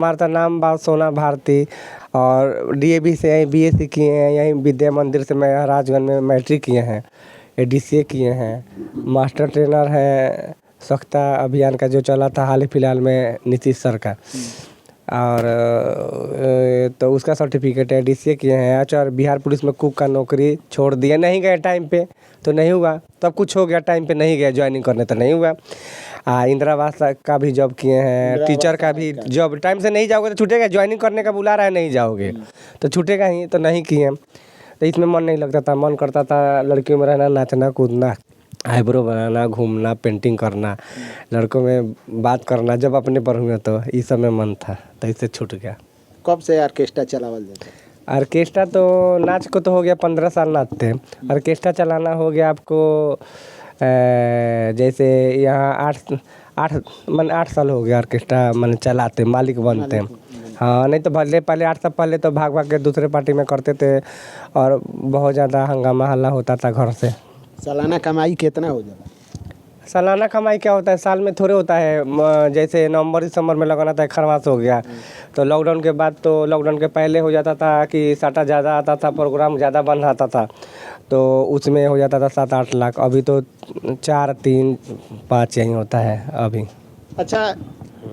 हमारा तो नाम बा सोना भारती और डीएवी से यहीं बीएससी किए हैं, यहीं विद्या मंदिर से मैं राजगंज में मैट्रिक किए हैं, एडीसीए किए हैं, मास्टर ट्रेनर हैं स्वच्छता अभियान का जो चला था हाल ही फिलहाल में नीतीश सर का, और तो उसका सर्टिफिकेट है, डीसीए किए हैं। अच्छा, और बिहार पुलिस में कुक का नौकरी छोड़ दिया, नहीं गए टाइम पे तो नहीं हुआ, तब कुछ हो गया, टाइम पे नहीं गए ज्वाइनिंग करने तो नहीं हुआ। इंदिरा आवास का भी जॉब किए हैं, टीचर का भी जॉब, टाइम से नहीं जाओगे तो छूटेगा, ज्वाइनिंग करने का बुला रहा है नहीं जाओगे तो छूटेगा ही, तो नहीं किए। तो इसमें मन नहीं लगता था, मन करता था लड़कियों में रहना, नाचना कूदना, आईब्रो बनाना, घूमना, पेंटिंग करना, लड़कों में बात करना, जब अपने पर हुए तो इस समय मन था, तो इससे छूट गया। कब से ऑर्केस्ट्रा चलावल जाता है? ऑर्केस्ट्रा तो नाच को तो हो गया 15 साल नाचते हैं, ऑर्केस्ट्रा चलाना हो गया आपको जैसे यहाँ 8 साल हो गया ऑर्केस्ट्रा मन चलाते, मालिक बनते हैं। हाँ, नहीं तो पहले 8 साल पहले तो भाग भाग के दूसरे पार्टी में करते थे और बहुत ज़्यादा हंगामा हल्ला होता था घर से। सालाना कमाई कितना हो जाता है? सालाना कमाई क्या होता है, साल में थोड़े होता है, जैसे नवंबर दिसंबर में लगाना था, खरमास हो गया तो लॉकडाउन के बाद, तो लॉकडाउन के पहले हो जाता था कि साटा ज़्यादा आता था, प्रोग्राम ज़्यादा बन आता था, तो उसमें हो जाता था 7-8 लाख। अभी तो 4, 3, 5 यही होता है अभी। अच्छा,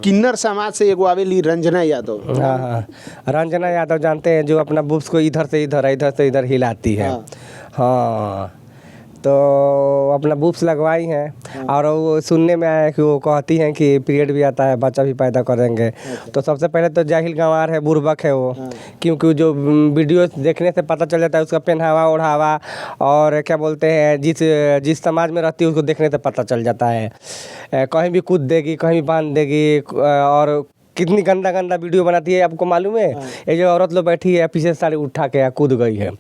किन्नर समाज से एगो आवेली रंजना यादव। हाँ हाँ, रंजना यादव जानते हैं, जो अपना बुक्स को इधर से इधर हिलाती है। हाँ, तो अपना बूब्स लगवाई हैं और वो सुनने में आया है कि वो कहती हैं कि पीरियड भी आता है, बच्चा भी पैदा करेंगे। तो सबसे पहले तो जाहिल गंवार है, बुर्बक है वो, क्योंकि जो वीडियो देखने से पता चल जाता है उसका पहनावा ओढ़ावा और क्या बोलते हैं, जिस समाज में रहती है उसको देखने से पता चल जाता है। कहीं भी कूद देगी, कहीं भी बांध देगी, और कितनी गंदा गंदा वीडियो बनाती है, आपको मालूम है? ये जो औरत लोग बैठी है पीछे से साड़ी उठा के कूद गई है,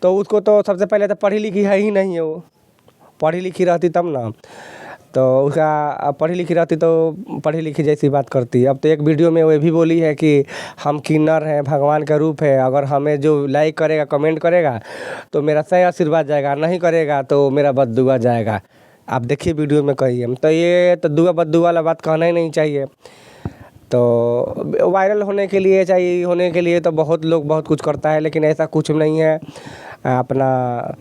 तो उसको तो सबसे पहले तो पढ़ी लिखी है ही नहीं है, वो पढ़ी लिखी रहती तब ना, तो उसका पढ़ी लिखी रहती तो पढ़ी लिखी जैसी बात करती। अब तो एक वीडियो में वो भी बोली है कि हम किन्नर हैं, भगवान का रूप है, अगर हमें जो लाइक करेगा, कमेंट करेगा तो मेरा सही आशीर्वाद जाएगा, नहीं करेगा तो मेरा बद्दुआ जाएगा। आप देखिए वीडियो में कहिए, तो ये तो दुआ बद्दुआ वाला बात कहना ही नहीं चाहिए। तो वायरल होने के लिए तो बहुत लोग बहुत कुछ करता है, लेकिन ऐसा कुछ नहीं है। अपना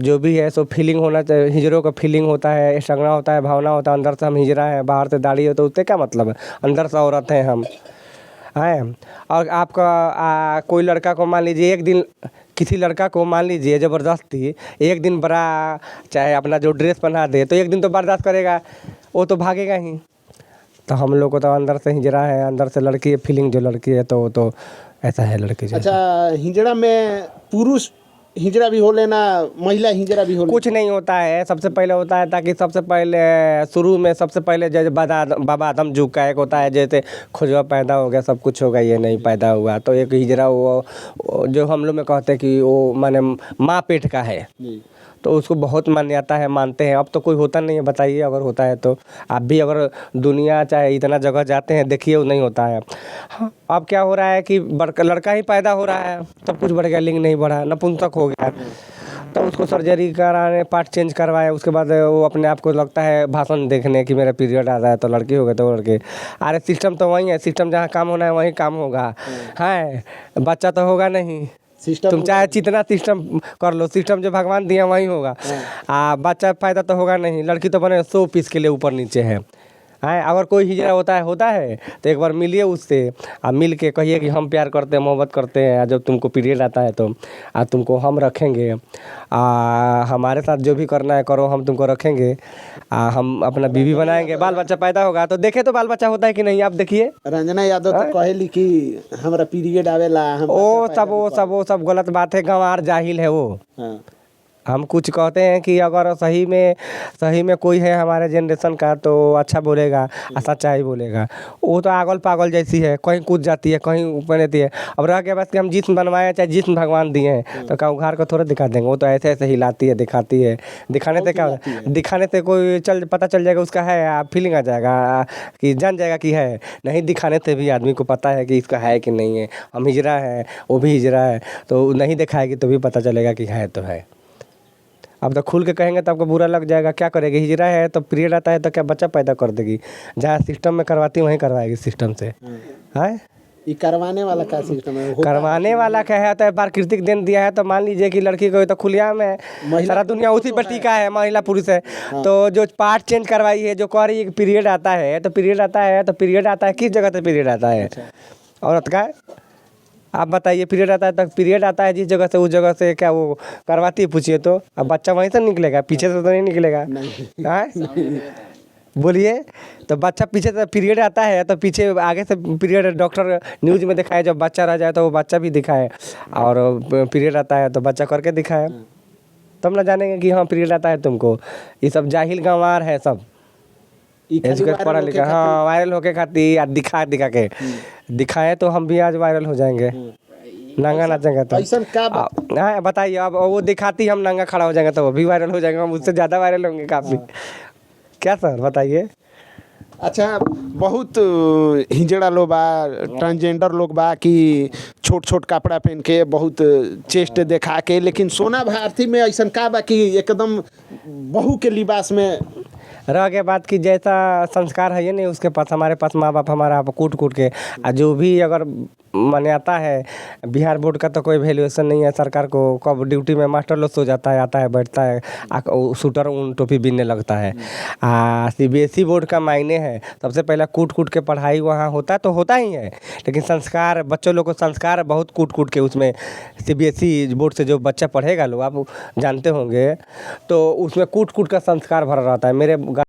जो भी है सो फीलिंग होना चाहिए, हिजड़ों का फीलिंग होता है, संगना होता है, भावना होता है, अंदर से हम हिजड़ा हैं, बाहर से दाढ़ी हो तो उससे क्या मतलब है, अंदर से औरत हैं हम हैं। और आपका कोई लड़का को मान लीजिए एक दिन, किसी लड़का को मान लीजिए ज़बरदस्ती एक दिन बड़ा चाहे अपना जो ड्रेस पहना दे तो एक दिन तो बर्दाश्त करेगा, वो तो भागेगा ही। तो हम लोग को तो अंदर से हिजड़ा है, अंदर से लड़की है, फीलिंग जो लड़की है तो वो तो ऐसा है लड़की जो। अच्छा, हिजड़ा में पुरुष हिजड़ा भी हो लेना, महिला हिजड़ा भी हो लेना? कुछ नहीं होता है, सबसे पहले होता है ताकि सबसे पहले शुरू में सबसे पहले जैसे बाबा आदम जुग का एक होता है, जैसे खुजवा पैदा हो गया सब कुछ हो गया, ये नहीं पैदा हुआ तो एक हिजड़ा वो जो हम लोग में कहते हैं कि वो माने माँ पेट का है, तो उसको बहुत मान्यता है, मानते हैं। अब तो कोई होता नहीं है, बताइए अगर होता है तो। आप भी अगर दुनिया चाहे इतना जगह जाते हैं देखिए, वो नहीं होता है। हाँ, अब क्या हो रहा है कि लड़का ही पैदा हो रहा है, सब कुछ बढ़ गया, लिंग नहीं बढ़ा, नपुंसक हो गया, तो उसको सर्जरी कराने, पार्ट चेंज करवाए, उसके बाद वो अपने आप को लगता है भाषण देखने कि मेरा पीरियड आ रहा है तो लड़की हो गए तो लड़के। अरे सिस्टम तो वही है, सिस्टम जहाँ काम होना है वहीं काम होगा, है बच्चा तो होगा नहीं। तुम चाहे जितना सिस्टम कर लो, सिस्टम जो भगवान दिया वही होगा। बच्चा फायदा तो होगा नहीं, लड़की तो बने 100 पीस के लिए ऊपर नीचे है। अगर कोई हिजड़ा होता है तो एक बार मिलिए उससे, मिल के कहिए कि हम प्यार करते हैं, मोहब्बत करते हैं, जब तुमको पीरियड आता है तो तुमको हम रखेंगे, हमारे साथ जो भी करना है करो, हम तुमको रखेंगे, हम अपना बीवी बनाएंगे, बाल बच्चा पैदा होगा तो देखे तो बाल बच्चा होता है कि नहीं, आप देखिए। रंजना यादव तो कहेली कि हमारा पीरियड आवेला, वो सब गलत बात है, गंवार जाहिल है वो। हम कुछ कहते हैं कि अगर सही में कोई है हमारे जनरेशन का तो अच्छा बोलेगा, सच्चाई बोलेगा। वो तो आगल पागल जैसी है, कहीं कूद जाती है, कहीं ऊपर रहती है। अब रह के बस कि हम जिस्म बनवाए चाहे जिस्म भगवान दिए हैं तो क्या उघार को थोड़ा दिखा देंगे, वो तो ऐसे ऐसे हिलाती है, दिखाती है। दिखाने से क्या, दिखाने से कोई पता चल जाएगा उसका है, फीलिंग आ जाएगा कि जान जाएगा कि है। नहीं दिखाने से भी आदमी को पता है कि इसका है कि नहीं है। हम हिजड़ा है, वो भी हिजड़ा है, तो नहीं दिखाएगी तो भी पता चलेगा कि है तो है। अब तो खुल के कहेंगे तो आपको बुरा लग जाएगा, क्या करेगी? हिजड़ा है तो पीरियड आता है तो क्या बच्चा पैदा कर देगी? जहाँ सिस्टम में करवाती वहीं करवाएगी सिस्टम से। है ये करवाने वाला का सिस्टम है? होता करवाने वाला क्या है? तो प्राकृतिक देन दिया है तो मान लीजिए कि लड़की को तो खुलेआम है, सारा दुनिया उसी पर टीका है, महिला पुरुष है। तो जो पार्ट चेंज करवाई है, जो कह रही है कि पीरियड आता है तो पीरियड आता है तो पीरियड आता है, किस जगह से पीरियड आता है औरत का? आप बताइए, पीरियड आता है तो पीरियड आता है जिस जगह से, उस जगह से क्या वो करवाती है? पूछिए तो। अब बच्चा वहीं से निकलेगा, पीछे से तो नहीं निकलेगा। हाँ बोलिए, तो बच्चा पीछे से पीरियड आता है तो पीछे आगे से पीरियड डॉक्टर न्यूज़ में दिखाए, जब बच्चा रह जाए तो वो बच्चा भी दिखाए, और पीरियड आता है तो बच्चा करके दिखाए, तब ना जानेंगे कि हाँ पीरियड आता है तुमको। ये सब जाहिल गंवार है सब, एजुकेट पढ़ा लिखा। हाँ वायरल होके खाती दिखा के दिखाए तो हम भी आज वायरल हो जाएंगे, नंगा नाचेंगे तो। ऐसा का हाँ बताइए, अब वो दिखाती हम नंगा खड़ा हो जाएंगे तो वो भी वायरल हो जाएंगे, हम उससे ज़्यादा वायरल होंगे काफ़ी। क्या सर बताइए? अच्छा, बहुत हिजड़ा लोग बा, ट्रांसजेंडर लोग बा कि छोट छोट कपड़ा पहन के बहुत चेस्ट दिखा के, लेकिन सोना भारती में ऐसा का बा कि एकदम बहू के लिबास में रह गया बात कि जैसा संस्कार है ये नहीं उसके पास, हमारे पास माँ बाप हमारा कूट कूट के, जो भी अगर माने आता है, बिहार बोर्ड का तो कोई वैल्यूएशन नहीं है सरकार को। कब ड्यूटी में मास्टर लोग सो जाता है, आता है बैठता है, शूटर ऊन टोपी बीनने लगता है। CBSE बोर्ड का मायने है, सबसे पहला कूट कूट के पढ़ाई वहाँ होता तो होता ही है, लेकिन संस्कार बच्चों लोग को संस्कार बहुत कूट कूट के उसमें CBSE बोर्ड से जो बच्चा पढ़ेगा लोग, आप जानते होंगे, तो उसमें कूट कूट का संस्कार भरा रहता है। मेरे